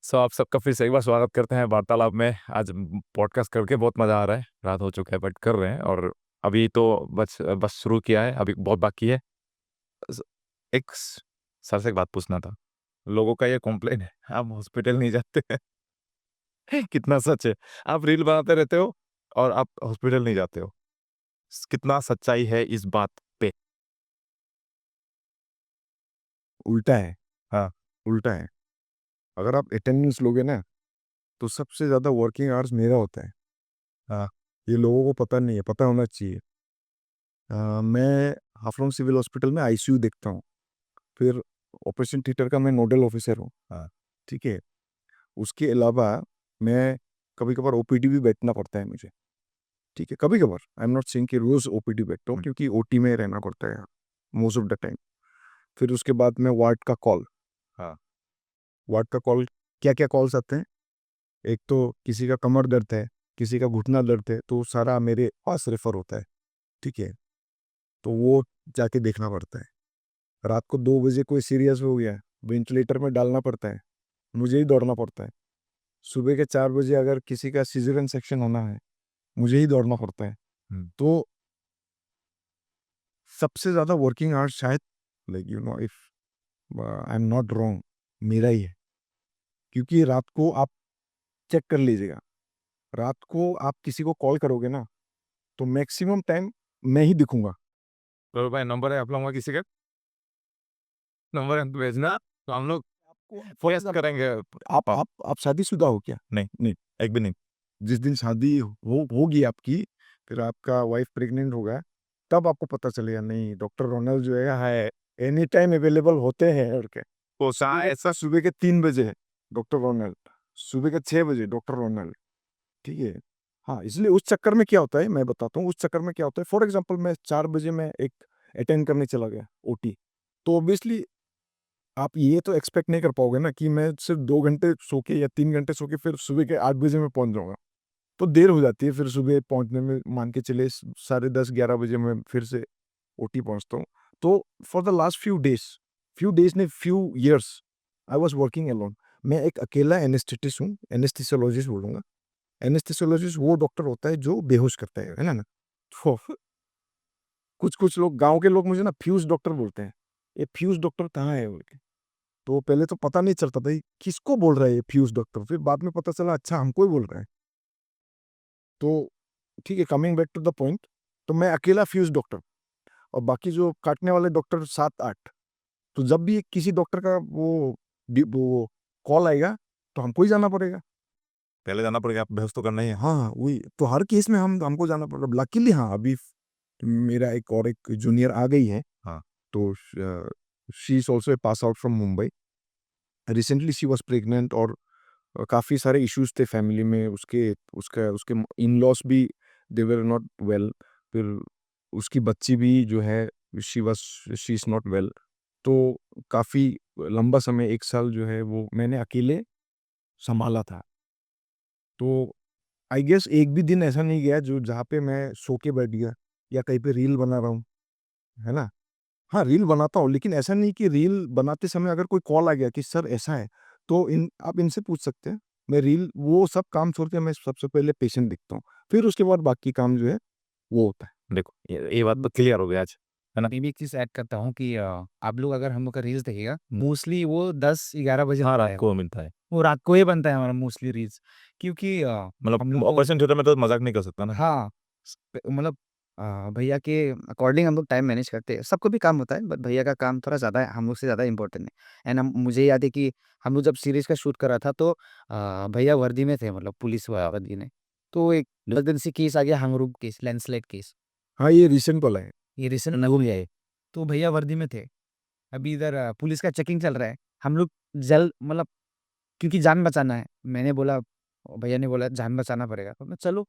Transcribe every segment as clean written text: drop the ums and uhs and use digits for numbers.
आप सबका फिर से एक बार स्वागत करते हैं वार्तालाप में। आज पॉडकास्ट करके बहुत मज़ा आ रहा है। रात हो चुका है बट कर रहे हैं, और अभी तो बस बस शुरू किया है, अभी बहुत बाकी है। स- एक सर से एक बात पूछना था। लोगों का ये कॉम्प्लेन है, आप हॉस्पिटल नहीं जाते हैं। कितना सच है? आप रील बनाते रहते हो और आप हॉस्पिटल नहीं जाते हो। कितना सच्चाई है इस बात पे? उल्टा है। हाँ। उल्टा है। अगर आप अटेंडेंस लोगे ना, तो सबसे ज़्यादा वर्किंग आवर्स मेरा होता है। हाँ। ये लोगों को पता नहीं है, पता होना चाहिए। मैं हाफलोंग सिविल हॉस्पिटल में आईसीयू देखता हूँ। फिर ऑपरेशन थिएटर का मैं नोडल ऑफिसर हूँ। हाँ। ठीक है। उसके अलावा मैं कभी कभार ओपीडी भी बैठना पड़ता है मुझे। ठीक है, कभी कभार। आई एम नॉट सेइंग कि रोज ओपीडी बैठता हूँ, क्योंकि ओटी में रहना पड़ता है मोस्ट ऑफ द टाइम। फिर उसके बाद में वार्ड का कॉल। हाँ। वार्ड का कॉल, क्या क्या कॉल्स आते हैं? एक तो किसी का कमर दर्द है, किसी का घुटना दर्द है, तो सारा मेरे पास रेफर होता है। ठीक है। तो वो जाके देखना पड़ता है। रात को 2 बजे कोई सीरियस हो गया, वेंटिलेटर में डालना पड़ता है, मुझे ही दौड़ना पड़ता है। सुबह के 4 बजे अगर किसी का सीजरियन सेक्शन होना है, मुझे ही दौड़ना पड़ता है। हम्म। तो सबसे ज़्यादा वर्किंग आवर्स शायद, like if I am not wrong, मेरा ही है। क्योंकि रात को आप चेक कर लीजिएगा, रात को आप किसी को कॉल करोगे ना, तो मैक्सिमम टाइम मैं ही दिखूंगा। तो भाई नंबर है आप लोगों का? किसी का नंबर है तो भेजना, तो हम लोग आपको फोकस करेंगे। आप शादीशुदा हो क्या? नहीं, नहीं। एक भी नहीं। जिस दिन शादी होगी आपकी, फिर आपका वाइफ प्रेग्नेंट होगा, तब आपको पता चलेगा नहीं डॉक्टर रोनल जो है एनी टाइम अवेलेबल होते हैं। और क्या, वो ऐसा। सुबह के 3 बजे है डॉक्टर रोनल, सुबह के 6 बजे डॉक्टर रोनल। ठीक है। हाँ, इसलिए उस चक्कर में क्या होता है मैं बताता हूँ। उस चक्कर में क्या होता है, फॉर एग्जाम्पल मैं 4 बजे में एक अटेंड करने चला गया ओटी, तो ऑब्वियसली आप ये तो एक्सपेक्ट नहीं कर पाओगे ना कि मैं सिर्फ 2 घंटे सो के या 3 घंटे सो के फिर सुबह के 8 बजे में पहुंच जाऊंगा। तो देर हो जाती है फिर सुबह पहुंचने में, मान के चले 10:30-11 बजे में फिर से ओटी पहुंचता हूँ। तो for the last few days ने few years I was working alone. मैं एक अकेला एनेस्थेटिस्ट हूँ, एनेस्थेसियोलॉजिस्ट बोलूंगा। एनेस्थेसियोलॉजिस्ट वो डॉक्टर होता है जो बेहोश करता है ना। तो कुछ कुछ लोग, गांव के लोग मुझे ना फ्यूज डॉक्टर बोलते हैं। ये फ्यूज डॉक्टर कहाँ है बोल के। तो पहले तो पता नहीं चलता था ये किसको बोल रहा है ये फ्यूज डॉक्टर, फिर बाद में पता चला अच्छा हमको ही बोल रहा है। तो ठीक है, coming back to the point, तो मैं अकेला फ्यूज डॉक्टर, और बाकी जो काटने वाले डॉक्टर 7-8। तो जब भी किसी डॉक्टर का वो कॉल आएगा, तो हमको ही जाना पड़ेगा। पहले जाना पड़ेगा, आप बहस तो करना ही है। हाँ, वही तो हर केस में हमको जाना पड़ेगा। लकीली हाँ, अभी मेरा एक जूनियर आ गई है। हाँ। तो she is also pass out from Mumbai. Recently she was pregnant, और काफ़ी सारे इश्यूज थे फैमिली में। उसके इन लॉस भी, दे वर नॉट वेल। फिर उसकी बच्ची भी जो है, शी इज़ नॉट वेल। तो काफ़ी लंबा समय, 1 साल जो है वो मैंने अकेले संभाला था। तो आई गेस एक भी दिन ऐसा नहीं गया जो जहाँ पे मैं सो के बैठ गया या कहीं पे रील बना रहा हूँ, है ना। हाँ, रील बनाता हूँ, लेकिन ऐसा नहीं कि रील बनाते समय अगर कोई कॉल आ गया कि सर ऐसा है, तो आप इनसे पूछ सकते हैं। मैं रील वो सब काम छोड़ के मैं सबसे पहले पेशेंट देखता हूँ, फिर उसके बाद बाकी काम जो है वो होता है। देखो, ये बात तो क्लियर हो गया आज, है ना? मैं भी एक चीज़ ऐड करता हूँ कि आप लोग अगर हम लोग का रील्स देखिएगा, मोस्टली वो 10-11 बजे हाँ, बनता रात है। को मिलता है। वो रात को ही बनता है हमारा मोस्टली रील्स, क्योंकि हम मतलब लोग को ऑपरेशन थिएटर में तो मजाक नहीं कर सकता ना। हाँ, मतलब भैया के अकॉर्डिंग हम लोग टाइम मैनेज करते हैं। सबको भी काम होता है, बट भैया का काम थोड़ा ज़्यादा है, हम लोग से ज़्यादा इम्पोर्टेंट है। एंड हम मुझे याद है कि हम लोग जब सीरीज़ का शूट कर रहा था, तो भैया वर्दी में थे, मतलब पुलिस वर्दी में। तो एक इमरजेंसी केस आ गया, हंगरूप केस, लैंडस्लाइड केस। हाँ, ये रिसेंट वाला है। ये रिसेंट नगुल गया है। तो भैया वर्दी में थे। अभी इधर पुलिस का चेकिंग चल रहा है। हम लोग जल्द, मतलब क्योंकि जान बचाना है, मैंने बोला, भैया ने बोला जान बचाना पड़ेगा, तो मैं चलो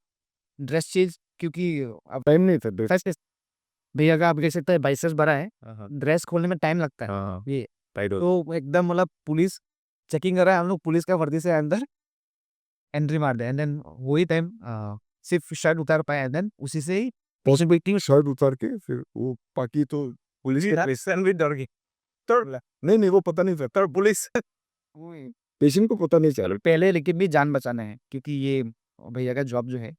ड्रेस चेंज, क्योंकि अब टाइम नहीं था देख। फर्स्ट भैया का आप देख सकते हैं बाइसेप्स बड़ा है, हाँ, हाँ। ड्रेस खोलने में टाइम लगता है। हाँ, ये टाइट हो। तो एकदम, मतलब पुलिस चेकिंग कर रहा है, हम लोग पुलिस का वर्दी से अंदर एंट्री मार दे, एंड देन वही टाइम सिर्फ शर्ट उतार पाए, एंड देन उसी से ही पॉसिबिलिटी शर्ट उतार के फिर वो बाकी तो पुलिस के, फिर क्वेश्चन भी डर गई। तो नहीं नहीं वो पता नहीं था। तो पुलिस पेशेंट को पता नहीं चल पहले लेकिन भी जान बचाना है, क्योंकि ये भैया का जॉब जो है,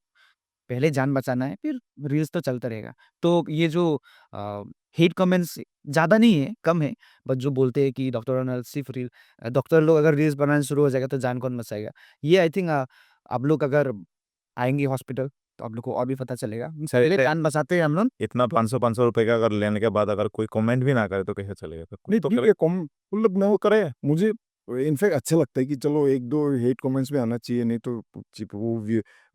पहले जान बचाना है, फिर रील्स तो चलता रहेगा। तो ये जो हेट कमेंट्स ज़्यादा नहीं है, कम है, बट जो बोलते हैं कि डॉक्टर रोनाल्ड सिर्फ डॉक्टर लोग अगर रील्स बनाना शुरू हो जाएगा तो जान कौन बचाएगा? ये आई थिंक आप लोग अगर आएँगे हॉस्पिटल तो आप लोग को और भी पता चलेगा। पहले जान बचाते हैं हम लोग। इतना 500 रुपए का अगर लेने के बाद अगर कोई कमेंट भी ना करे तो कैसे चलेगा? तो कुछ नहीं तो ठीक करे। है, कम मतलब ना वो करे, मुझे इनफैक्ट अच्छा लगता है कि चलो 1-2 हेट कमेंट्स भी आना चाहिए, नहीं तो वो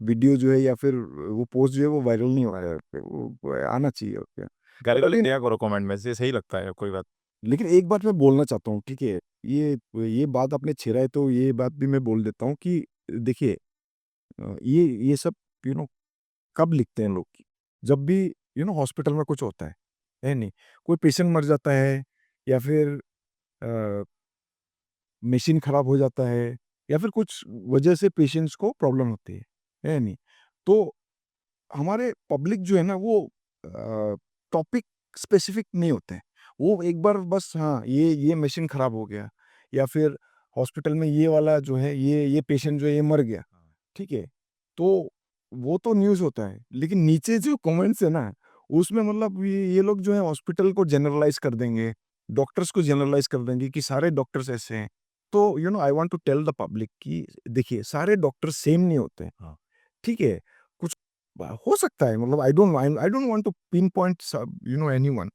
वीडियो जो है या फिर वो पोस्ट जो है वो वायरल नहीं हो रहा है, वो आना चाहिए और क्या। गाली-वाली दिया करो कमेंट में, से सही लगता है, कोई बात। लेकिन एक बात मैं बोलना चाहता हूँ, ठीक है? ये बात आपने छेड़ा है तो ये बात भी मैं बोल देता हूँ कि देखिए ये सब यू नो कब लिखते हैं लोग? जब भी हॉस्पिटल में कुछ होता है नहीं? कोई पेशेंट मर जाता है या फिर अ, मशीन खराब हो जाता है या फिर कुछ वजह से पेशेंट्स को प्रॉब्लम होती है नहीं? तो हमारे पब्लिक जो है ना वो टॉपिक स्पेसिफिक नहीं होते हैं। वो एक बार बस हाँ, ये मशीन खराब हो गया या फिर हॉस्पिटल में ये वाला जो है ये पेशेंट जो है ये मर गया, ठीक है? तो वो तो न्यूज़ होता है, लेकिन नीचे जो कमेंट्स है ना, उसमें मतलब ये लोग जो है हॉस्पिटल को जनरलाइज़ कर देंगे, डॉक्टर्स को जनरलाइज़ कर देंगे कि सारे डॉक्टर्स ऐसे हैं। तो I want to tell the public कि देखिए सारे डॉक्टर सेम नहीं होते हैं, हाँ। ठीक है? कुछ हो सकता है, मतलब I don't want to pinpoint anyone.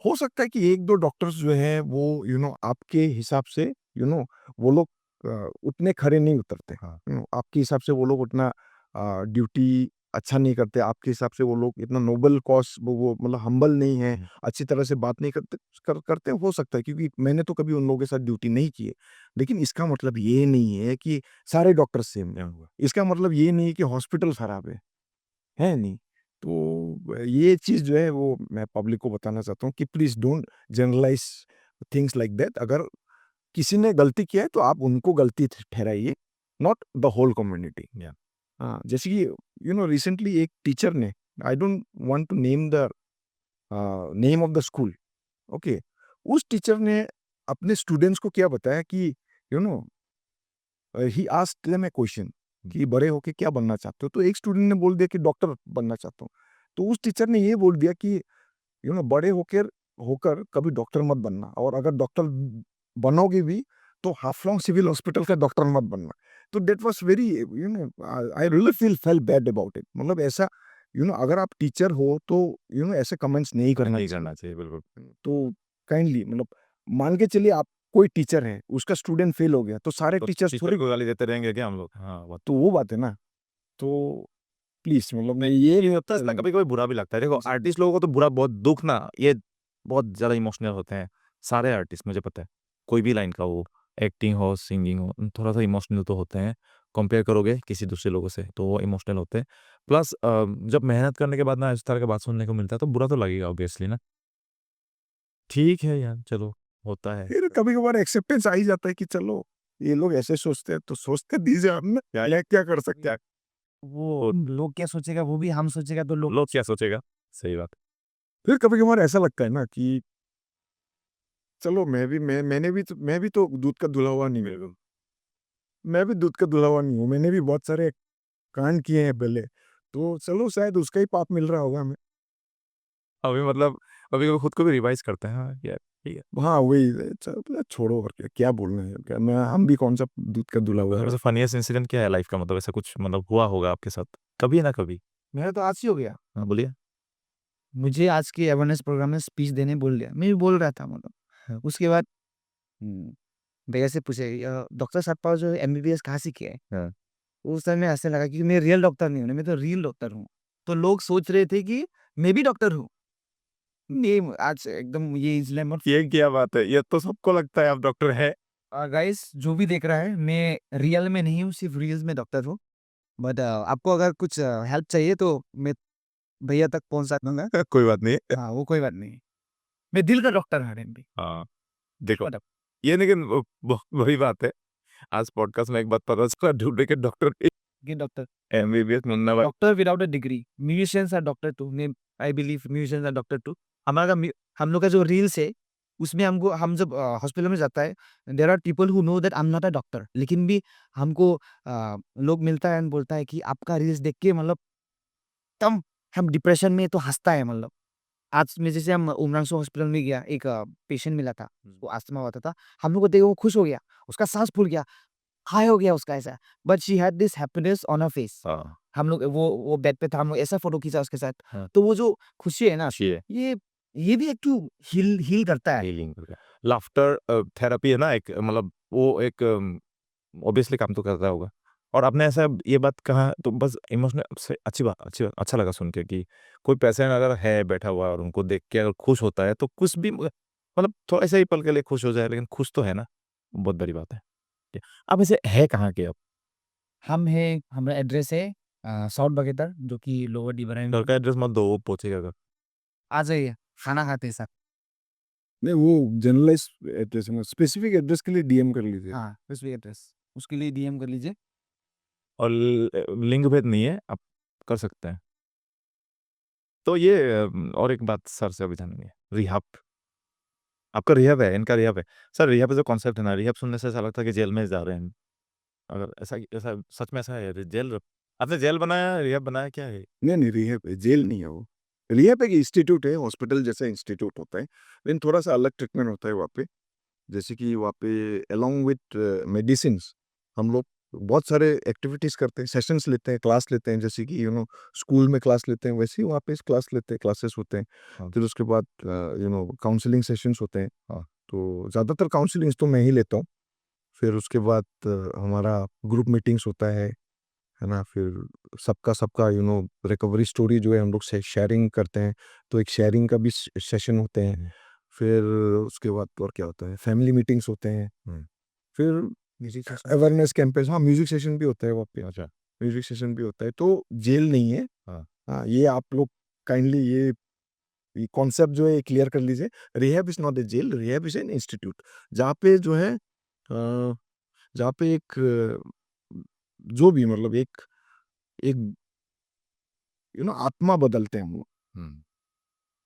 हो सकता है कि 1-2 डॉक्टर्स जो हैं वो आपके हिसाब से वो लोग उतने खरे नहीं उतरते। हाँ। आपके हिसाब से वो लोग उतना ड्यूटी अच्छा नहीं करते, आपके हिसाब से वो लोग इतना नोबल कॉज़ वो मतलब हम्बल नहीं है, अच्छी तरह से बात नहीं करते हो सकता है, क्योंकि मैंने तो कभी उन लोगों के साथ ड्यूटी नहीं की है। लेकिन इसका मतलब ये नहीं है कि सारे डॉक्टर सेम हैं। इसका मतलब ये नहीं है कि हॉस्पिटल खराब है नहीं? तो ये चीज़ जो है वो मैं पब्लिक को बताना चाहता हूँ कि please don't generalise things like that. अगर किसी ने गलती किया है तो आप उनको गलती ठहराइए, नॉट द होल कम्युनिटी। या हाँ, जैसे कि रिसेंटली एक टीचर ने, I don't want to name the name of the school, okay? उस टीचर ने अपने स्टूडेंट्स को क्या बताया कि you know he asked them a question कि बड़े होके क्या बनना चाहते हो? तो एक स्टूडेंट ने बोल दिया कि डॉक्टर बनना चाहता हूँ। तो उस टीचर ने ये बोल दिया कि बड़े होकर होकर कभी डॉक्टर मत बनना, और अगर डॉक्टर बनोगे भी तो हाफलॉन्ग सिविल हॉस्पिटल का डॉक्टर मत बनना। तो that was very I really felt bad about it. मतलब ऐसा अगर आप टीचर हो तो ऐसे कमेंट्स नहीं करना नहीं चाहिए। करना चाहिए, बिल्कुल। तो काइंडली मतलब मान के चलिए आप कोई टीचर है, उसका स्टूडेंट फेल हो गया, तो सारे तो टीचर्स टीचर थोड़ी, को गाली देते रहेंगे क्या हम लोग? हाँ, वो तो वो बात है ना। तो प्लीज़ मतलब मैं ये नहीं होता कभी-कभी बुरा भी लगता है। देखो, आर्टिस्ट लोगों को तो बुरा बहुत दुःख ना, ये बहुत ज़्यादा इमोशनल होते हैं। सारे आर्टिस्ट मुझे पता है। कोई भी लाइन का हो, एक्टिंग हो, सिंगिंग हो, थोड़ा-सा इमोशनल तो होते हैं। कंपेयर करोगे किसी दूसरे लोगों से, तो वो इमोशनल होते हैं। प्लस जब मेहनत करने के बाद ना इस तरह की बात सुनने को मिलता है, तो बुरा तो लगेगा ऑब्वियसली ना। ठीक है यार, चलो, होता है। फिर कभी-कभार एक्सेप्टेंस आ ही जाता है कि चलो, ये लोग ऐसे सोचते हैं तो सोचते दीजिए आप ना, क्या कर सकते हैं। वो लोग क्या सोचेगा, वो भी हम सोचेगा तो लोग लोग क्या सोचेगा? सही बात। फिर कभी-कभार ऐसा लगता है ना कि चलो मैं भी तो दूध का धुला हुआ नहीं हूँ। मैं भी दूध का धुला हुआ नहीं हूँ, मैंने भी बहुत सारे कांड किए हैं पहले, तो चलो शायद उसका ही पाप मिल रहा होगा हमें। अभी मतलब कभी-कभी खुद को भी रिवाइज़ करते हैं, हाँ, यार ठीक है। हाँ, वही छोड़ो और क्या क्या बोलना है, क्या मैं हम भी कौन-सा दूध का धुला हुआ है। सबसे फनीएस्ट इंसिडेंट क्या है लाइफ़ का, मतलब ऐसा कुछ मतलब हुआ होगा आपके साथ, कभी ना कभी? मेरा तो आज ही हो गया। हाँ, बोलिए। मुझे आज के अवेयरनेस प्रोग्राम में स्पीच देने बोल दिया। मैं भी बोल रहा था मतलब। हाँ। उसके बाद भैया से पूछे डॉक्टर सतपाल जो एमबीबीएस कहाँ से किया है? हाँ। उस समय हँसने लगा क्योंकि मैं रियल डॉक्टर नहीं हूँ, मैं तो रियल डॉक्टर हूँ। तो लोग सोच रहे थे कि मैं भी डॉक्टर हूँ। नहीं, आज एकदम ये इसलिए मत ये क्या बात है? ये तो सबको लगता है आप डॉक्टर हैं। गाइस जो भी देख रहा है, मैं रियल में नहीं हूँ, सिर्फ रील्स में डॉक्टर हूँ। बट आपको अगर कुछ हेल्प चाहिए तो मैं भैया तक पहुँचा दूँगा। कोई बात नहीं। हाँ, वो कोई बात नहीं। मैं दिल का डॉक्टर हूँ भी। हाँ, देखो, मतलब ये लेकिन बहुत बड़ी बात है। आज पॉडकास्ट में एक बात पता चला, ढूँढे के डॉक्टर कि डॉक्टर एमबीबीएस मुन्ना भाई। Doctor without a degree, musicians are doctor too. मैं I believe musicians are doctor too. हमारा हम लोग का जो रील्स है, उसमें हमको हम जब हॉस्पिटल में जाता है, there are people who know that I am not a doctor, लेकिन भी हमको लोग मिलता है एंड बोलता है कि आपका रील्स देख के मतलब तब हम डिप्रेशन में तो हँसता है मतलब। आज में जैसे हम उमरांसू हॉस्पिटल में गया, एक पेशेंट मिला था, उसको अस्थमा होता था। हम लोग को देख के वो खुश हो गया, उसका साँस फूल गया, हाई हो गया उसका ऐसा। But she had this happiness on her face. हाँ, हम लोग वो बेड पे था, हम लोग ऐसा फ़ोटो खींचा उसके साथ। हाँ, तो वो जो खुशी है ना, खुशी है, ये ये भी एक ठो हील करता है। हीलिंग करके। लाफ्टर थेरेपी है ना एक, मतलब वो एक ऑब्वियसली काम तो करता होगा। और आपने ऐसा ये बात कहा तो बस इमोशनल से अच्छी बात अच्छा लगा सुन के कि कोई पेशेंट अगर है बैठा हुआ और उनको देख के अगर खुश होता है तो कुछ भी मतलब थोड़ा ऐसे ही पल के लिए खुश हो जाए लेकिन खुश तो है ना, बहुत बड़ी बात है। अब ऐसे है कहाँ के आप? हम हैं, हमारा एड्रेस है साउथ बगेतर, जो कि लोअर डिबराइन घर में। का एड्रेस मत दो, वो पहुँचेगा घर। आ जाइए, खाना खाते हैं साथ। नहीं, वो जनरलाइज एड्रेस है ना, स्पेसिफिक एड्रेस के लिए डीएम कर लीजिए। हाँ, स्पेसिफिक एड्रेस, उसके लिए डीएम कर लीजिए। और लिंग भेद नहीं है, आप कर सकते हैं। तो ये और एक बात सर से अभी जानेंगे, रिहैब। आपका रिहैब है, इनका रिहैब है। सर रिहैब का जो कॉन्सेप्ट है ना, रिहैब सुनने से ऐसा लगता है कि जेल में जा रहे हैं। अगर ऐसा ऐसा सच में ऐसा है जेल? आपने जेल बनाया, रिहैब बनाया, क्या है? नहीं, नहीं, रिहैब है, जेल नहीं है वो। रिहैब एक इंस्टीट्यूट है, हॉस्पिटल जैसा इंस्टीट्यूट होता है, लेकिन थोड़ा-सा अलग ट्रीटमेंट होता है वहाँ पे। जैसे कि वहाँ पे अलोंग विथ मेडिसिन्स हम लोग बहुत सारे एक्टिविटीज़ करते हैं, सेशंस लेते हैं, क्लास लेते हैं, जैसे कि स्कूल में क्लास लेते हैं, वैसे ही वहाँ पे क्लास लेते हैं, क्लासेस होते हैं। हाँ, फिर उसके बाद काउंसलिंग सेशंस होते हैं। हाँ। तो ज़्यादातर काउंसलिंग्स तो मैं ही लेता हूँ। फिर उसके बाद हमारा ग्रुप मीटिंग्स होता है ना? फिर सबका सबका रिकवरी स्टोरी जो है हम लोग से शेयरिंग करते हैं, तो एक शेयरिंग का भी सेशन होते हैं। हुँ, फिर उसके बाद और क्या होता है, फैमिली मीटिंग्स होते हैं। हुँ। फिर म्यूजिक सेशन। अवेयरनेस कैंपेन, हाँ, म्यूजिक सेशन भी होता है वहाँ पे, अच्छा, म्यूजिक सेशन भी होता है, तो जेल नहीं है। हाँ। हाँ, ये आप लोग काइंडली ये कॉन्सेप्ट जो है क्लियर कर लीजिए। Rehab is not a jail, rehab is an institute, जहाँ पे जो है जहाँ पे एक जो भी मतलब एक एक आत्मा बदलते हैं हम लोग, हुँ,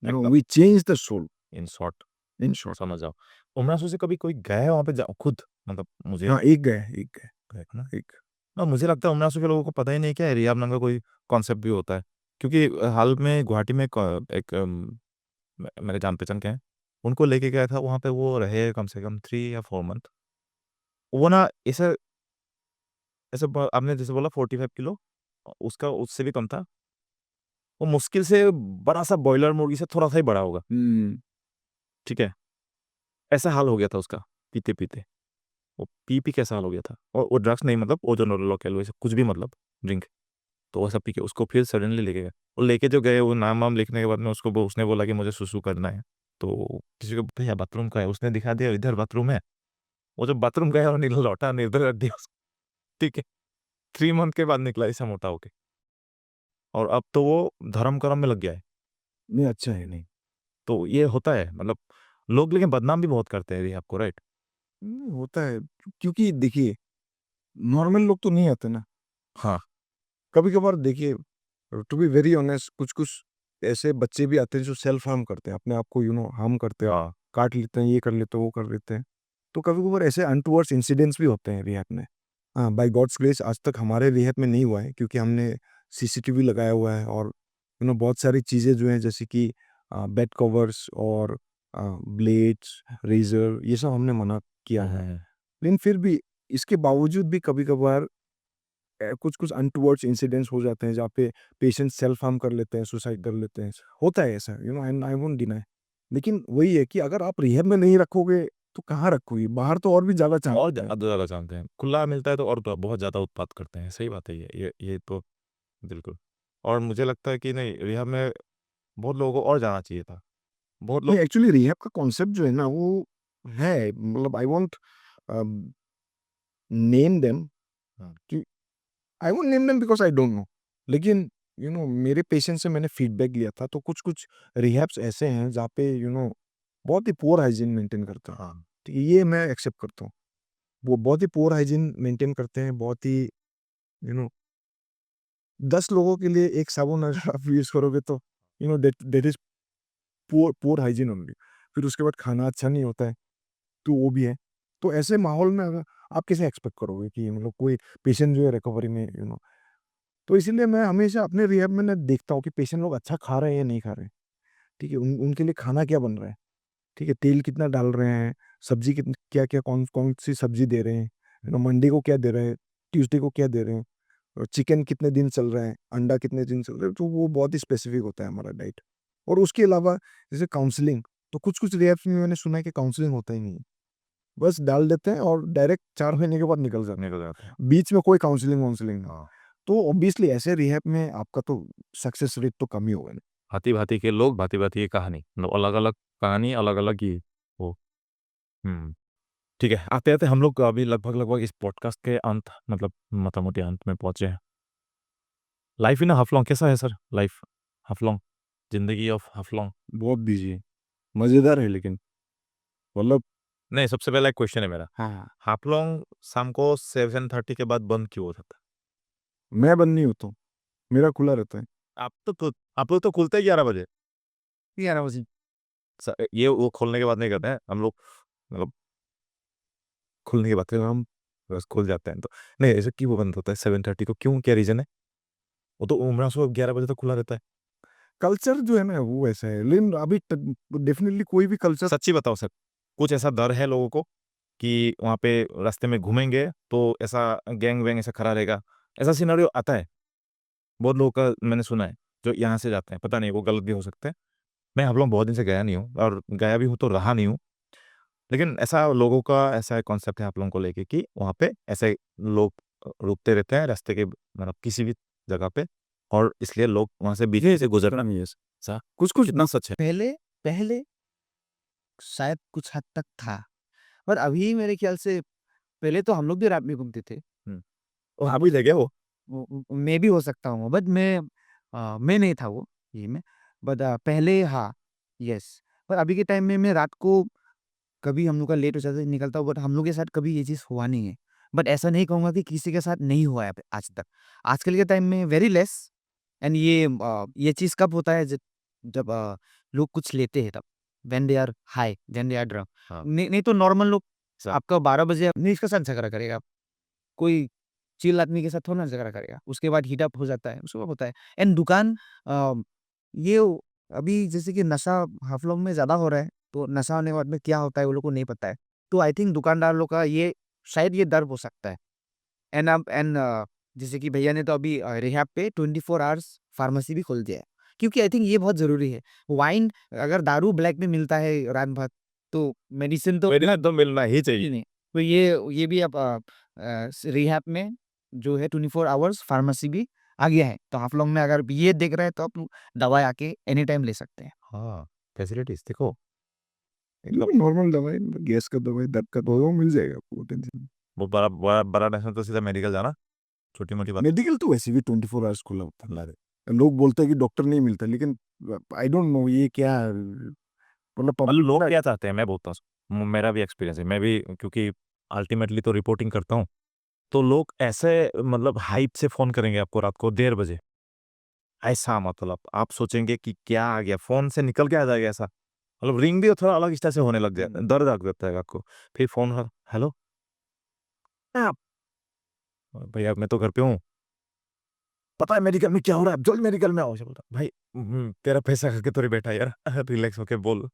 एकदम we change the soul in short in short. समझ जाओ। उमरासू से कभी कोई गया है वहाँ पे खुद? मतलब मुझे हाँ, एक गए, एक गए, गए थे ना? एक। मुझे लगता है उमरासू के लोगों को पता ही नहीं क्या रिहैब नाम का कोई कॉन्सेप्ट भी होता है। क्योंकि हाल में गुवाहाटी में एक मेरे जान-पहचान के हैं, उनको लेके गया था वहाँ पे, वो रहे कम से कम 3 या 4 मंथ। वो ना ऐसे ऐसे ब आपने जैसे बोला 45 किलो, उसका उससे भी कम था। वो मुश्किल से बड़ा-सा बॉयलर मुर्गी से थोड़ा-सा ही बड़ा होगा, हुँ, ठीक है? ऐसा हाल हो गया था उसका, पीते-पीते। वो पी-पी के ऐसा हाल हो गया था। और वो ड्रग्स नहीं, मतलब वो जो लोकल वैसे कुछ भी, मतलब ड्रिंक, तो वो सब पी के उसको फिर सडनली लेके गए। वो लेके जो गए, वो नाम-वाम लिखने के बाद में उसने बोला कि मुझे सुसु करना है। तो किसी को, भैया बाथरूम कहाँ है? उसने दिखा दिया, इधर बाथरूम है। वो जब बाथरूम गया और लौटा, निर्धर रख दिया उसको, ठीक है? 3 मंथ के बाद निकला ऐसा मोटा होके। और अब तो वो धर्म-कर्म में लग गया है। नहीं, अच्छा है, नहीं। तो ये होता है, मतलब लोग लेकिन बदनाम भी बहुत करते हैं रिहैब को, राइट? होता है, क्योंकि देखिए, नॉर्मल लोग तो नहीं आते ना। हाँ, कभी-कभार देखिए, टू बी वेरी ऑनेस्ट, कुछ-कुछ ऐसे बच्चे भी आते हैं जो सेल्फ हार्म करते हैं, अपने आप को हार्म करते हैं, हाँ। काट लेते हैं, ये कर लेते हैं, वो कर लेते हैं। तो कभी-कभार ऐसे अनटूवर्ड्स इंसिडेंट्स भी होते हैं रिहैब में। हाँ, बाय गॉड्स ग्रेस आज तक हमारे रिहैब में नहीं हुआ है, क्योंकि हमने सीसीटीवी लगाया हुआ है, और बहुत सारी चीज़ें जो हैं, जैसे कि बेड कवर्स और ब्लेड्स, रेज़र, ये सब हमने मना किया हुँ, है। हुँ, हुँ। लेकिन फिर भी इसके बावजूद भी कभी-कभार कुछ-कुछ अनटूवर्ड्स इंसिडेंट्स हो जाते हैं, जहाँ पे पेशेंट सेल्फ हार्म कर लेते हैं, सुसाइड कर लेते हैं। होता है ऐसा, एंड आई वोंट डिनाय। लेकिन वही है कि अगर आप रिहैब में नहीं रखोगे, तो कहाँ रखोगे? बाहर तो और भी ज़्यादा चांस और है। ज़्यादा जानते हैं। खुला मिलता है तो और बहुत ज़्यादा उत्पात करते हैं। सही बात है ये तो बिल्कुल। और मुझे लगता है कि नहीं, रिहैब में बहुत लोगों को और जाना चाहिए था। बहुत लोग नहीं, एक्चुअली रिहैब का कॉन्सेप्ट जो है ना, वो है, मतलब I won't um, name them, हाँ, कि I won't name them because I don't know. लेकिन मेरे पेशेंट से मैंने फीडबैक लिया था, तो कुछ-कुछ रिहैब्स ऐसे हैं जहाँ पे बहुत ही पुअर हाइजीन मेंटेन करते हैं। हाँ। ठीक है, ये मैं एक्सेप्ट करता हूँ। वो बहुत ही पुअर हाइजीन मेंटेन करते हैं, बहुत ही यू नो 10 लोगों के लिए एक साबुन अगर आप यूज़ करोगे, तो that that is poor poor hygiene only. फिर उसके बाद खाना अच्छा नहीं होता है, तो वो भी है। तो ऐसे माहौल में अगर आप कैसे एक्सपेक्ट करोगे कि मतलब कोई पेशेंट जो है रिकवरी में तो इसीलिए मैं हमेशा अपने रिहैब में ना देखता हूँ कि पेशेंट लोग अच्छा खा रहे हैं या नहीं खा रहे हैं, ठीक है? उनके लिए खाना क्या बन रहा है, ठीक है? तेल कितना डाल रहे हैं, सब्जी कितनी क्या-क्या कौन-कौन सी सब्जी दे रहे हैं, मंडे को क्या दे रहे हैं, ट्यूसडे को क्या दे रहे हैं, और चिकन कितने दिन चल रहा है, अंडा कितने दिन चल रहा है, तो वो बहुत ही स्पेसिफिक होता है हमारा डाइट। और उसके अलावा जैसे काउंसलिंग, तो कुछ-कुछ रिहैब्स में मैंने सुना है कि काउंसलिंग होता ही नहीं है। बस डाल देते हैं और डायरेक्ट 4 महीने के बाद निकल जाते निकल जाते हैं। हैं। बीच में कोई काउंसलिंग-वाउंसलिंग नहीं। हाँ। तो ऑब्वियसली ऐसे रिहैब में आपका तो सक्सेस रेट तो कम ही होगा ना। भाँति-भाँति के लोग, भाँति-भाँति की कहानी। मतलब अलग-अलग कहानी, अलग-अलग ये वो। हुँ। ठीक है, आते-आते हम लोग अभी लगभग-लगभग इस पॉडकास्ट के अंत, मतलब मोटा-मोटी अंत में पहुँचे हैं। लाइफ इन हाफलॉन्ग कैसा है सर? लाइफ हाफलॉन्ग, ज़िंदगी ऑफ हाफलॉन्ग? बहुत बिज़ी है, मज़ेदार है लेकिन, मतलब नहीं, सबसे पहला एक क्वेश्चन है मेरा। हाँ, हाफलॉन्ग शाम को 7:30 के बाद बंद क्यों हो जाता है? मैं बंद नहीं होता हूँ, मेरा खुला रहता है। आप लोग तो खुलते ही 11 बजे। 11 बजे। ये वो खोलने के बाद नहीं करते हैं। हम लोग मतलब खुलने की बात करें हम, बस खुल जाते हैं तो। नहीं, ऐसे क्यों बंद होता है 7:30 को, क्यों, क्या रीज़न है? वो तो उमरा सुबह 11 बजे तक खुला रहता है। कल्चर जो है ना वो वैसा है, लेकिन अभी डेफिनेटली कोई भी कल्चर सच्ची बताओ सर, कुछ ऐसा डर है लोगों को कि वहाँ पे रास्ते में घूमेंगे तो ऐसा गैंग-वैंग ऐसा खड़ा रहेगा? ऐसा सिनेरियो आता है। बहुत लोगों का मैंने सुना है, जो यहाँ से जाते हैं, पता नहीं वो गलत भी हो सकता है। मैं हाफलॉन्ग बहुत दिन से गया नहीं हूँ और गया भी हूँ तो रहा नहीं हूँ। लेकिन ऐसा लोगों का ऐसा कॉन्सेप्ट है आप लोगों को लेके कि वहाँ पे ऐसे लोग रुकते रहते हैं रास्ते के, मतलब किसी भी जगह पे, और इसलिए लोग वहाँ से बीच से गुजरना नहीं है। ऐसा कुछ-कुछ कितना सच है? पहले पहले शायद कुछ हद तक था, पर अभी मेरे ख्याल से पहले तो हम लोग भी रात में घूमते थे। हुँ। और आप भी थे क्या वो? मैं भी हो सकता हूँ, बट मैं नहीं था वो, ये में। बट पहले हाँ, यस। पर अभी के टाइम में मैं रात को कभी हम लोग का लेट हो जाता है, निकलता हूँ, बट हम लोग के साथ कभी ये चीज़ हुआ नहीं है। बट ऐसा नहीं कहूँगा कि किसी के साथ नहीं हुआ है अब आज तक। आजकल के टाइम में वेरी लेस। एंड ये चीज़ कब होता है जब लोग कुछ लेते हैं तब। When they are high, when they are drunk. हाँ। नहीं नहीं तो नॉर्मल लोग सा आपका 12 बजे नहीं इसके साथ झगड़ा करेगा। कोई चिल आदमी के साथ थोड़ा ना झगड़ा करेगा। उसके बाद हीट अप हो जाता है, उसके बाद होता है। एंड दुकान अ, ये अभी जैसे कि नशा हाफलॉन्ग में ज़्यादा हो रहा है, तो नशा होने के बाद में क्या होता है वो लोग को नहीं पता है। तो आई थिंक दुकानदार लोग का ये शायद ये डर हो सकता है। जैसे कि भैया ने तो अभी रिहैब पे 24 आवर्स फार्मेसी भी खोल दिया है। क्योंकि आई थिंक ये बहुत ज़रूरी है। वाइन अगर दारू ब्लैक में मिलता है रात भर, तो मेडिसिन तो मेडिसिन तो मिलना ही ही चाहिए। नहीं। तो ये भी अब रिहैब में जो है 24 आवर्स फार्मेसी भी आ गया है। तो आप लोग में अगर ये देख रहे हैं तो आप दवाई आके एनी टाइम ले सकते हैं। हाँ, फैसिलिटीज़ देखो। मतलब नॉर्मल दवाई, गैस का दवाई, दर्द का दवाई वो मिल जाएगा आपको, टेंशन नहीं। वो बड़ा टेंशन तो सीधा मेडिकल जाना, छोटी-मोटी बात। मेडिकल तो वैसे भी 24 आवर्स खुला होता है। लोग बोलते हैं कि डॉक्टर नहीं मिलता, लेकिन आई डोंट नो ये क्या मतलब मतलब पब्लिक लोग ना क्या चाहते हैं मैं बोलता हूँ, मेरा भी एक्सपीरियंस है, मैं भी क्योंकि अल्टीमेटली तो रिपोर्टिंग करता हूँ, तो लोग ऐसे मतलब हाइप से फ़ोन करेंगे आपको रात को 1:30 बजे। ऐसा मतलब आप सोचेंगे कि क्या आ गया, फ़ोन से निकल के आ जाएगा ऐसा। मतलब रिंग भी थोड़ा अलग स्टाइल से होने लग जाता है, दर्द लग जाता है आपको। फिर फ़ोन हेलो, आप भैया मैं तो घर पे हूँ। पता है मेडिकल में क्या हो रहा है? जल्द मेडिकल में आओ। ऐसे बोलता भाई, तेरा पैसा खा के थोड़ी बैठा है यार, रिलैक्स होके बोल।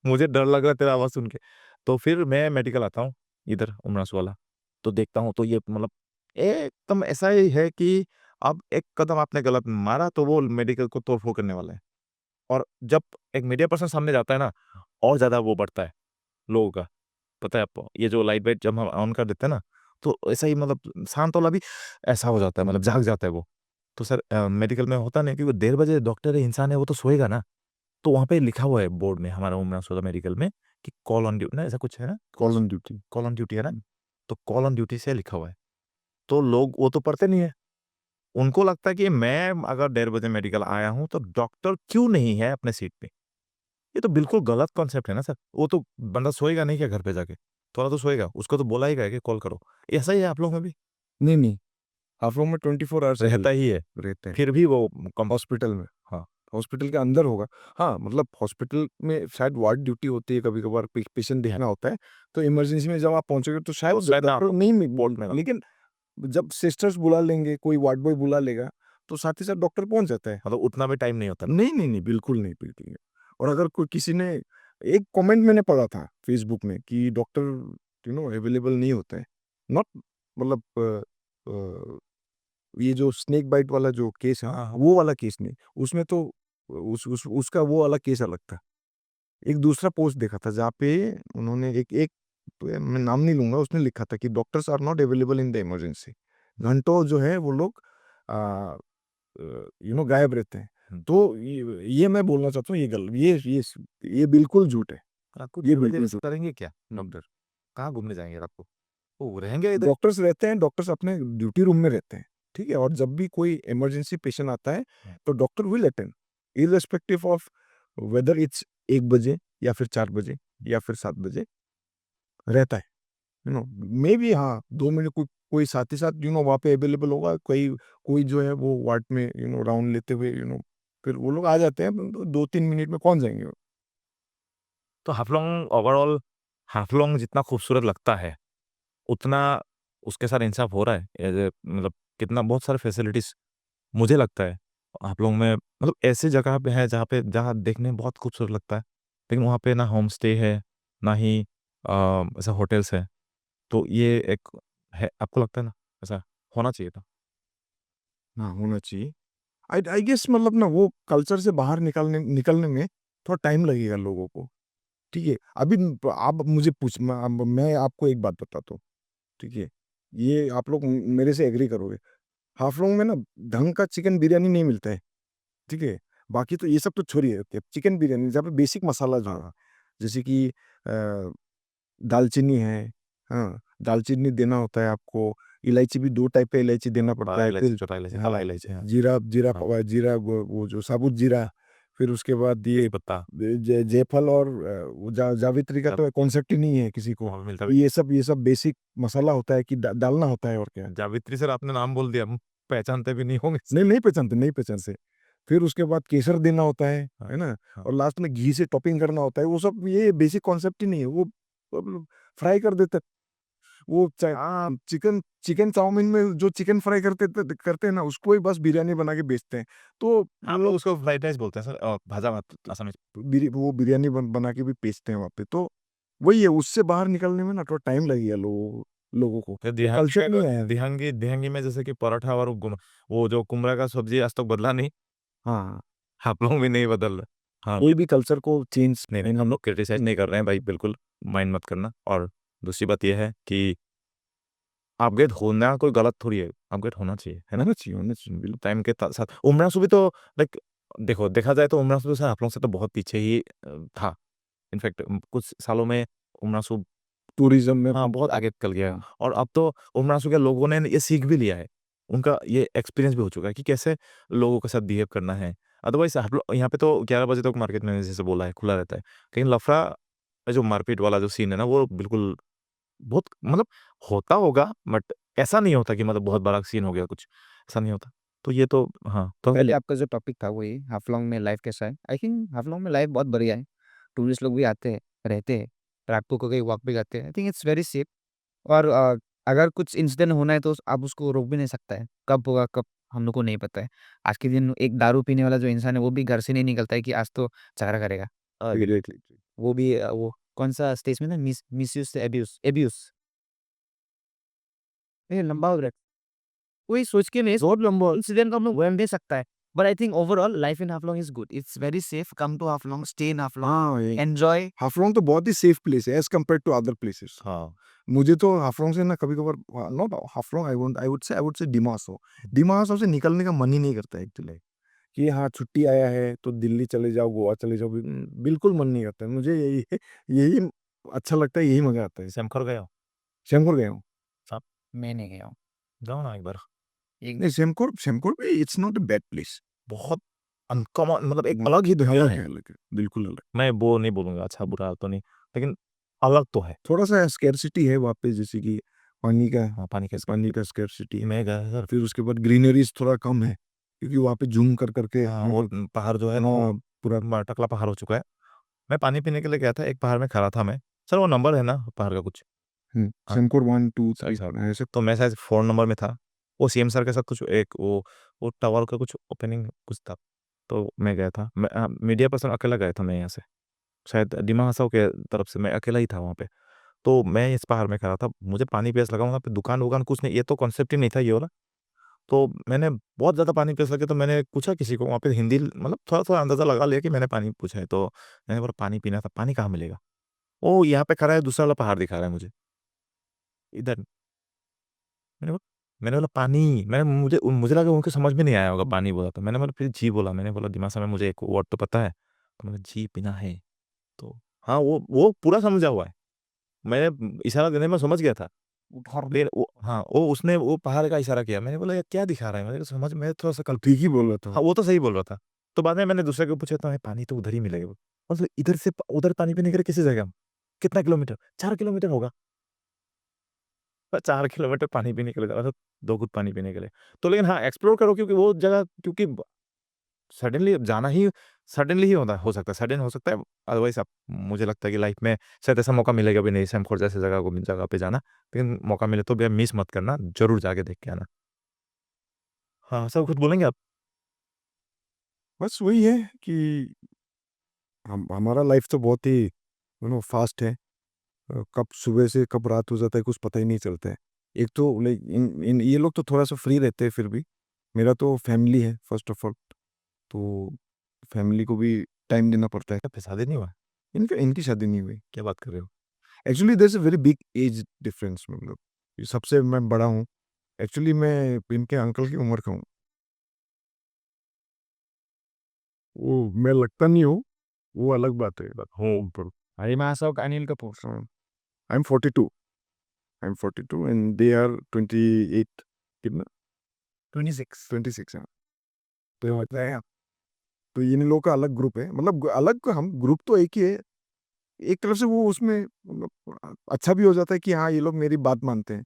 मुझे डर लग रहा है तेरा आवाज़ सुन के। तो फिर मैं मेडिकल आता हूँ, इधर उमरास वाला, तो देखता हूँ तो ये मतलब एकदम ऐसा ही है कि अब एक कदम आपने गलत मारा तो वो मेडिकल को तोड़-फोड़ करने वाला है। और जब एक मीडिया पर्सन सामने जाता है ना, और ज़्यादा वो बढ़ता है लोगों का। पता है आपको? ये जो लाइट वाइट जब हम ऑन कर देते हैं ना, तो ऐसा ही मतलब शांत वाला भी ऐसा हो जाता है, मतलब जाग जाता है वो। तो सर मेडिकल में होता नहीं है क्योंकि 1:30 बजे डॉक्टर है, इंसान है, वो तो सोएगा ना। तो वहाँ पे लिखा हुआ है बोर्ड में हमारा उमरा सोदा मेडिकल में कि कॉल ऑन ड्यूटी ना, ऐसा कुछ है ना? Call on duty. Call on duty है ना? तो कॉल ऑन ड्यूटी से लिखा हुआ है। तो लोग वो तो पढ़ते नहीं है। उनको लगता है कि मैं अगर 1:30 बजे मेडिकल आया हूँ, तो डॉक्टर क्यों नहीं है अपने सीट पे? ये तो बिल्कुल गलत कॉन्सेप्ट है ना सर। वो तो बंदा सोएगा नहीं क्या घर पे जाके? थोड़ा तो सोएगा। उसको तो बोला ही गया है कि कॉल करो। ऐसा ही है आप लोगों में भी? नहीं, नहीं, हाफलॉन्ग में 24 आवर्स रहता ही है। रहते हैं, फिर भी वो कम हॉस्पिटल में। हाँ, हॉस्पिटल के अंदर होगा। हाँ, मतलब हॉस्पिटल में शायद वार्ड ड्यूटी होती है, कभी-कभार पेशेंट देखना होता है, तो इमरजेंसी में जब आप पहुँचोगे तो शायद शायद ना डॉक्टर नहीं बोल नहीं लेकिन जब सिस्टर्स बुला लेंगे, कोई वार्ड बॉय बुला लेगा, तो साथ ही साथ डॉक्टर पहुँच जाता है। मतलब उतना भी टाइम नहीं होता ना। नहीं, नहीं, नहीं, बिल्कुल नहीं, बिल्कुल नहीं। और अगर कोई किसी ने एक कमेंट मैंने पढ़ा था फेसबुक में कि डॉक्टर अवेलेबल नहीं होते हैं। नॉट मतलब ये जो स्नेक बाइट वाला जो केस है, हाँ, हाँ। वो वाला केस नहीं। उसमें तो उसका वो वाला केस अलग था। एक दूसरा पोस्ट देखा था जहाँ पे उन्होंने एक एक मैं नाम नहीं लूँगा, उसने लिखा था कि doctors are not available in the emergency. घंटों जो है वो लोग अ गायब रहते हैं। हुँ। तो ये मैं बोलना चाहता हूँ, ये बिल्कुल झूठ है। आपको ये 6 बजे बिल्कुल रेस्ट झूठ करेंगे क्या डॉक्टर? कहाँ घूमने जाएँगे रात को? वो रहेंगे इधर? डॉक्टर्स रहते हैं, डॉक्टर्स अपने ड्यूटी रूम में रहते हैं, ठीक है? और जब भी कोई इमरजेंसी पेशेंट आता है, हाँ। तो doctor will attend, irrespective of whether it's 1 बजे या फिर 4 बजे या फिर 7 बजे रहता है। मेबी हाँ, 2 मिनट कोई साथ ही साथ वहाँ पे अवेलेबल होगा, कोई जो है वो वार्ड में राउंड लेते हुए फिर वो लोग आ जाते हैं, 2-3 मिनट में पहुँच जाएँगे वो। तो हाफलॉन्ग ओवरऑल हाफलॉन्ग जितना खूबसूरत लगता है, उतना उसके साथ इंसाफ हो रहा है? मतलब कितना बहुत सारे फैसिलिटीज़ मुझे लगता है हाफलॉन्ग में मतलब ऐसी जगह पे है जहाँ देखने में बहुत खूबसूरत लगता है। लेकिन वहाँ पे ना होम स्टे है, ना ही ऐसा होटल्स है। तो ये एक है आपको लगता है ना ऐसा होना चाहिए था? हाँ, होना चाहिए। आई आई गेस मतलब ना वो कल्चर से बाहर निकलने में थोड़ा टाइम लगेगा लोगों को, ठीक है? अभी आप मुझे मैं आपको एक बात बताता हूँ, ठीक है? ये आप लोग मेरे से एग्री करोगे। हाफलोंग में ना ढंग का चिकन बिरयानी नहीं मिलता है, ठीक है? बाकी तो ये सब तो छोड़िए, चिकन बिरयानी जहाँ पे बेसिक मसाला जो है, जैसे कि दालचीनी है, हाँ, दालचीनी देना होता है आपको, इलायची भी 2 टाइप का इलायची देना पड़ता बड़ा है, इलायची, फिर छोटा इलायची, काला हाँ, इलायची, हाँ। जीरा जीरा हाँ, जीरा वो जो साबुत जीरा, फिर उसके बाद ये तेजपत्ता जायफल और वो जावित्री का सब तो कॉन्सेप्ट ही नहीं है किसी को। वहाँ पे मिलता तो भी ये सब बेसिक मसाला होता है कि डालना होता है और क्या। जावित्री सर आपने नाम बोल दिया, हम पहचानते भी नहीं होंगे। नहीं, नहीं पहचानते। फिर उसके बाद केसर देना होता हाँ, है ना? हाँ। और लास्ट में घी से टॉपिंग करना होता है, वो सब ये बेसिक कॉन्सेप्ट ही नहीं है, वो मतलब फ्राई कर देते हैं। वो चिकन चिकन चाउमीन में जो चिकन फ्राई करते हैं ना, उसको ही बस बिरयानी बना के बेचते हैं। तो हम लोग उसको फ्राइड राइस बोलते हैं सर भाजा भात आसामी वो बिरयानी बना के भी बेचते हैं वहाँ पे। तो वही है, उससे बाहर निकलने में ना थोड़ा टाइम लगेगा लोगों को। फिर वो कल्चर नहीं आया है। दिहांगी में जैसे कि पराठा और वो जो कुम्हरा का सब्जी आज तक बदला नहीं, हाँ, आप लोग भी नहीं बदल रहे। हाँ, कोई भी कल्चर को चेंज नहीं, हम लोग क्रिटिसाइज़ नहीं कर रहे हैं भाई, बिल्कुल माइंड मत करना। और दूसरी बात ये है कि अपग्रेड होना कोई गलत थोड़ी है, अपग्रेड होना चाहिए, है ना? होना चाहिए, बिल्कुल। टाइम के साथ उमरासू भी तो लाइक देखो देखा जाए तो उमरासू सर आप लोगों से तो बहुत पीछे ही था। इनफैक्ट कुछ सालों में उमरासू टूरिज़्म में हाँ, बहुत आगे निकल गया है हाँ, और अब तो उमरासू के लोगों ने ये सीख भी लिया है। उनका ये एक्सपीरियंस भी हो चुका है कि कैसे लोगों के साथ बिहेव करना है। अदरवाइज़ आप लोग यहाँ पे तो 11 बजे तक मार्केट मैंने जैसे बोला है, खुला रहता है। कहीं लफड़ा जो मारपीट वाला जो सीन है ना, वो बिल्कुल बहुत मतलब होता होगा बट ऐसा नहीं होता कि मतलब बहुत बड़ा सीन हो गया कुछ, ऐसा नहीं होता। तो ये तो हाँ, तो पहले आपका जो टॉपिक था वही हाफलॉन्ग में लाइफ कैसा है? आई थिंक हाफलॉन्ग में लाइफ बहुत बढ़िया है। टूरिस्ट लोग भी आते हैं, रहते हैं, रात को कहीं वॉक भी करते हैं। I think it's very safe और अगर कुछ इंसिडेंट होना है तो आप उसको रोक भी नहीं सकता है। कब होगा, कब हम लोग को नहीं पता है। आज के दिन एक दारू पीने वाला जो इंसान है वो भी घर से नहीं निकलता है कि आज तो झगड़ा करेगा। एग्ज़ैक्टली। वो भी वो कौन-सा स्टेज में ना मिसयूज़ से अब्यूज़ अब्यूज़ ये लंबा हो रहा है। कोई सोच के नहीं बहुत लंबा इंसिडेंट हम लोग बयान दे सकता है। But I think overall life in Haflong is good. It's very safe. Come to Haflong, stay in Haflong, हाँ, ये एन्जॉय। हाफलोंग तो बहुत ही सेफ प्लेस है as compared to other places. हाँ, मुझे तो हाफलोंग से ना कभी-कभार not Haflong I would say Dima Hasao से निकलने का मन ही नहीं करता है एक्चुअली। कि हाँ, छुट्टी आया है तो दिल्ली चले जाओ, गोवा चले जाओ, बिल्कुल मन नहीं करता है। मुझे यही अच्छा लगता है, यही मज़ा आता है। सेमखर गए हो? सेमकोर गया हूँ। आप मैं नहीं गया हूँ। जाओ ना एक बार। एक नहीं, सेमकोर भी it's not a bad place. बहुत अनकॉमन मतलब एक अलग ही दुनिया अलग है। है, अलग है, बिल्कुल अलग। मैं वो नहीं बोलूँगा अच्छा-बुरा तो नहीं, लेकिन अलग तो है। थोड़ा-सा स्कैर्सिटी है वहाँ पे, जैसे कि पानी का हाँ, पानी का पानी का स्कैर्सिटी है। मैं गया सर। फिर उसके बाद ग्रीनरीज़ थोड़ा कम है। क्योंकि वहाँ पे जूम कर करके हाँ, वो पहाड़ जो है ना वो पूरा टकला पहाड़ हो चुका है। मैं पानी पीने के लिए गया था, एक पहाड़ में खड़ा था मैं। सर वो नंबर है ना पहाड़ का कुछ? हाँ। सेमकोर 1 2 सही 3 साहब। ऐसे। तो मैं शायद 4 नंबर में था। वो सीएम सर के साथ कुछ एक वो टावर का कुछ ओपनिंग कुछ था। तो मैं गया था। मीडिया पर्सन अकेला गया था मैं यहाँ से। शायद डिमा हसाओ के तरफ से मैं अकेला ही था वहाँ पे। तो मैं इस पहाड़ में खड़ा था। मुझे पानी प्यास लगा, वहाँ पे दुकान-वुकान कुछ नहीं, ये तो कॉन्सेप्ट ही नहीं था ये वाला। तो मैंने बहुत ज़्यादा पानी प्यास लगे तो मैंने पूछा किसी को वहाँ पे हिंदी, मतलब थोड़ा-थोड़ा अंदाज़ा लगा लिया कि मैंने पानी पूछा है। तो मैंने बोला पानी पीना था, पानी कहाँ मिलेगा? ओह! यहाँ पे खड़ा है, दूसरा वाला पहाड़ दिखा रहा है मुझे, इधर। मैंने बोला पानी, मुझे लगा उनको समझ में नहीं आया होगा पानी बोला तो। मैंने बोला फिर जी बोला, मैंने बोला दिमाग में मुझे एक वर्ड तो पता है। तो मैंने जी पीना है। तो हाँ, वो पूरा समझा हुआ है। मैंने इशारा देने में समझ गया था। फिर वो हाँ, वो उसने वो पहाड़ का इशारा किया। मैंने बोला ये क्या दिखा रहा है? मैं समझ मैं थोड़ा-सा ठीक ही बोल रहा था। हाँ, वो तो सही बोल रहा था। तो बाद में मैंने दूसरे को पूछा तो पानी तो उधर ही मिलेगा। मतलब इधर से उधर पानी पीने के लिए कैसे जाएगा हम? कितना किलोमीटर? 4 किलोमीटर होगा। 4 किलोमीटर पानी पीने के लिए मतलब 2 घूँट पानी पीने के लिए। तो लेकिन हाँ, एक्सप्लोर करो क्योंकि वो जगह क्योंकि सडनली जाना ही सडनली ही होता हो सकता है, सडन हो सकता है। अदरवाइज़ आप मुझे लगता है कि लाइफ में शायद ऐसा मौका मिलेगा भी नहीं सैमफोर्ड जैसे जगह पे जाना। लेकिन मौका मिले तो भैया मिस मत करना, ज़रूर जाके देख के आना। हाँ, सर कुछ बोलेंगे आप? बस वही है कि हमारा लाइफ तो बहुत ही फास्ट है। कब सुबह से कब रात हो जाता है कुछ पता ही नहीं चलता है। एक तो लाइक इन ये लोग तो थोड़ा सा फ्री रहते हैं फिर भी। मेरा तो फैमिली है फर्स्ट ऑफ ऑल, तो फैमिली को भी टाइम देना पड़ता है। आपका शादी नहीं हुआ? इनकी शादी नहीं हुई। क्या बात कर रहे हो? Actually there is a very big age difference, मतलब ये सबसे मैं बड़ा हूँ। एक्चुअली मैं इनके अंकल की उम्र का हूँ। वो मैं लगता नहीं हूँ, वो अलग बात है। हूँ। पर Harima Asok, Anil Kapoor. I am 42, I am 42 and they are 28। कितना? 26. 26 है। तो ये होता है, तो इन लोगों का अलग ग्रुप है, मतलब अलग हम ग्रुप तो एक ही है। एक तरफ से वो उसमें मतलब अच्छा भी हो जाता है कि हाँ ये लोग मेरी बात मानते हैं।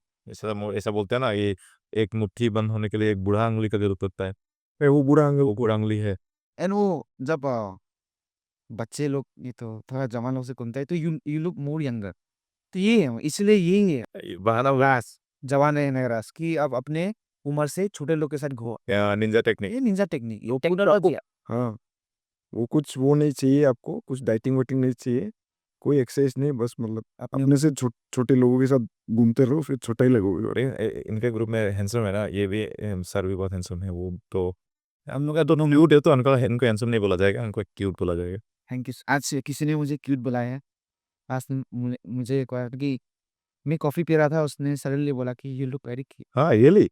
ऐसा बोलते हैं ना ये एक मुट्ठी बंद होने के लिए एक बूढ़ा अंगुली का ज़रूरत पड़ता है। फिर वो बुरा वो बूढ़ा अंगुली है। And वो जब बच्चे लोग ये तो थोड़ा जवान लोग से घूमता है तो यू लुक मोर यंगर। तो ये है इसलिए यही है बहाना व्यास जवान रहने रास कि आप अपने उम्र से छोटे लोग के साथ घो। या निंजा टेक्निक। ये निंजा टेक्निक, ये टेक्नोलॉजी है। हाँ, वो कुछ वो नहीं चाहिए आपको, कुछ डाइटिंग वाइटिंग नहीं चाहिए, कोई एक्सरसाइज नहीं, बस मतलब अपने अपने से छोटे लोगों के साथ घूमते रहो फिर छोटा ही लगोगे। और इनके ग्रुप में हैंडसम है ना, ये भी सर भी बहुत हैंडसम है। वो तो हम लोग का दोनों म्यूट है तो इनको हैंडसम नहीं बोला जाएगा, इनको क्यूट बोला जाएगा। Thank you. आज से किसी ने मुझे क्यूट बुलाया है। आज मुझे कहा कि मैं कॉफ़ी पी रहा था, उसने सडनली बोला कि यू लुक वेरी क्यूट। हाँ रियली।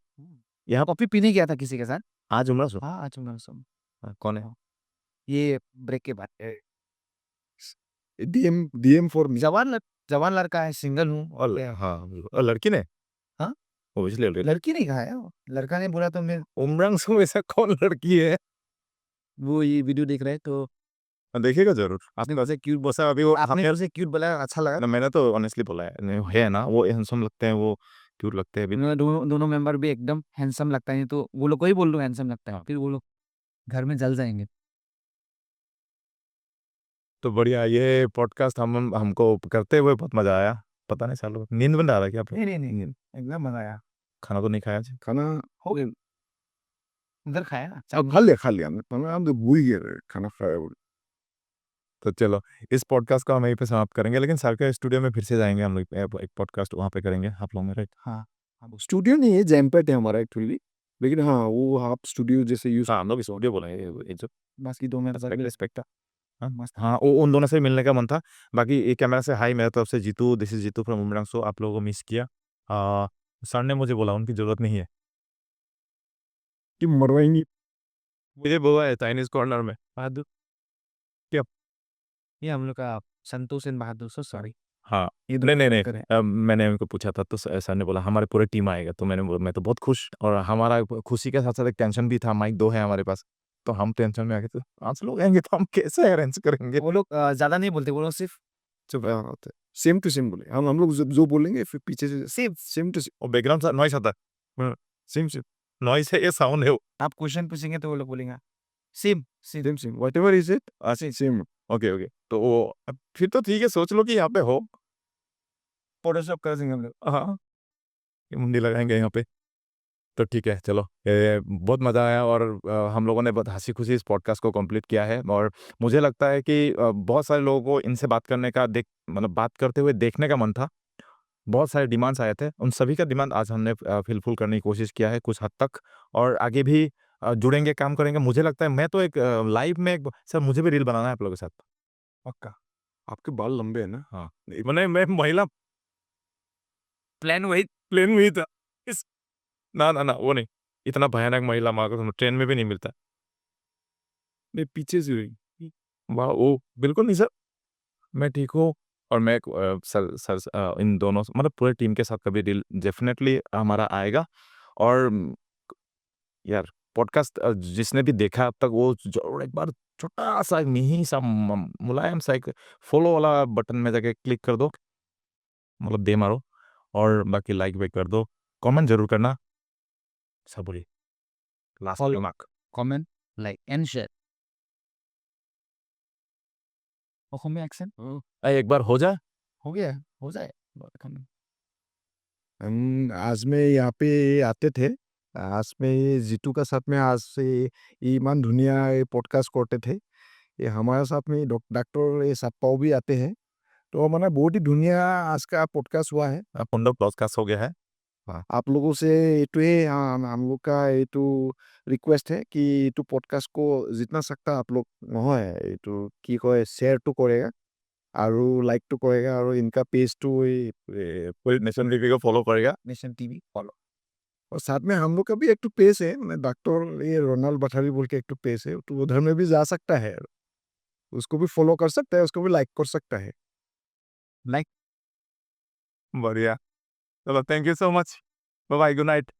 यहाँ कॉफ़ी पीने गया था किसी के साथ। आज उमरा सो हाँ, आज मैं सब कौन है? ये ब्रेक के बाद डीएम डीएम फॉर मी। जवान लड़का है, सिंगल हूँ। और हाँ और लड़की ने हाँ? ओबियसली लड़की नहीं कहा है वो, लड़का ने बोला तो मैं उमरंग सो ऐसा कौन लड़की है? वो ये वीडियो देख रहे हैं तो देखिएगा जरूर। आपने वैसे क्यूट बोला अभी वो आपने उसे क्यूट बोला, अच्छा लगा। ना, मैंने तो ऑनेस्टली बोला है ना वो हैंडसम लगते हैं, वो क्यूट लगते हैं अभी। उन्होंने दोनों मेंबर भी एकदम हैंडसम लगता है, तो वो लोग को ही बोल दो हैंडसम लगता है, हाँ। फिर वो लोग घर में जल जाएंगे। तो बढ़िया, ये पॉडकास्ट हमको करते हुए बहुत मजा आया। पता नहीं सालों नींद बन आ रहा है क्या आप लोग? नहीं, एकदम मजा आया। खाना तो नहीं खाया आज? खाना हो गया, उधर खाया ना। अब खा लिया हम तो भूल गए खाना खाया बोले। तो चलो इस पॉडकास्ट को हम यहीं पे समाप्त करेंगे, लेकिन सर के स्टूडियो में फिर से जाएंगे हम लोग, एक पॉडकास्ट वहाँ पे करेंगे आप लोग में, राइट? हाँ, स्टूडियो नहीं है, जैमपेट है हमारा एक्चुअली, लेकिन हाँ वो आप स्टूडियो जैसे यूज। हाँ हम लोग स्टूडियो बोलेंगे, जो बाकी दो मेंबर रिस्पेक्ट। हाँ मस्त। हाँ उन दोनों से मिलने का मन था। बाकी एक कैमरा से हाई मेरे तरफ से Jeetu, this is Jeetu from Umrang show. आप लोगों को मिस किया। सर ने मुझे बोला उनकी जरूरत नहीं है। कि मरवाएंगी। मुझे बोला है चाइनीज कॉर्नर में बहादुर क्या? ये हम लोग का संतोष एंड बहादुर, सो सॉरी। हाँ ये नहीं नहीं नहीं करे। मैंने उनको पूछा था तो सर ने बोला हमारे पूरे टीम आएगा। तो मैंने बोला मैं तो बहुत खुश, और हमारा खुशी के साथ साथ एक टेंशन भी था, माइक 2 है हमारे पास। तो हम टेंशन में आ गए थे 5 लोग आएंगे तो हम कैसे अरेंज करेंगे? वो लोग ज्यादा नहीं बोलते, वो लोग सिर्फ जब होता है सेम टू सेम बोले, हम लोग जो बोलेंगे फिर पीछे से सेम टू सेम। और बैकग्राउंड नॉइस आता है। सेम सेम नॉइस है, ये साउंड है। आप क्वेश्चन पूछेंगे तो वो लोग बोलेंगे same same same same whatever is it same. Okay, okay. तो अब फिर तो ठीक है, सोच लो कि यहाँ पे हो। फोटोशॉप कर देंगे हम लोग। हाँ, ये मुंडी लगाएँगे यहाँ पे। तो ठीक है, चलो, बहुत मज़ा आया और हम लोगों ने बहुत हँसी-खुशी इस पॉडकास्ट को कंप्लीट किया है और मुझे लगता है कि बहुत सारे लोगों को इनसे बात करने का मतलब बात करते हुए देखने का मन था। बहुत सारे डिमांड्स आए थे, उन सभी का डिमांड आज हमने फिलफिल करने की कोशिश किया है कुछ हद तक और आगे भी जुड़ेंगे, काम करेंगे। मुझे लगता है मैं तो एक लाइव में एक सर मुझे भी रील बनाना है आप लोगों के साथ। पक्का। आपके बाल लंबे हैं ना? हाँ, मैंने मैं महिला प्लेन में ही था। इस ना, ना, ना, वो नहीं। इतना भयानक महिला मार्ग तो ट्रेन में भी नहीं मिलता। नहीं, पीछे से हुई। वाह! ओह! बिल्कुल नहीं सर, मैं ठीक हूँ और मैं इन दोनों से मतलब पूरे टीम के साथ कभी डील डेफ़िनेटली हमारा आएगा और यार पॉडकास्ट जिसने भी देखा अब तक वो ज़रूर एक बार छोटा-सा मिही-सा मुलायम-सा एक फ़ॉलो वाला बटन में जाके क्लिक कर दो, मतलब दे मारो और बाकी लाइक वाइक कर दो, कमेंट ज़रूर करना। सब बोलिए, last follow remark. Comment like and share Asomiya accent एक बार हो जाए। हो गया हो जाए आज में यहाँ पे आते थे। आज में जीतू का साथ में आज से ईमान धुनिया ये पॉडकास्ट करते थे। ये हमारे साथ में डॉक्टर ये सप्पाओ भी आते हैं। तो मैंने बहुत ही दुनिया आज का पॉडकास्ट हुआ है। पुंडव पॉडकास्ट हो गया है। आप लोगों से हम लोग का रिक्वेस्ट है कि पॉडकास्ट को जितना सकता आप लोग নহয় কি কয় शेयर तो करेगा और लाइक तो करेगा और इनका पेज तो पूरी नेशन टीवी को फॉलो करेगा। नेशन टीवी फॉलो और साथ में हम लोग का भी एक तो पेज है मैं डॉक्टर ये रोनाल्ड बठारी बोल के एक तो पेज है तो उधर में भी जा सकता है उसको भी फॉलो कर सकता है उसको भी लाइक कर सकता है लाइक बढ़िया। चलो, thank you so much. Bye bye, good night.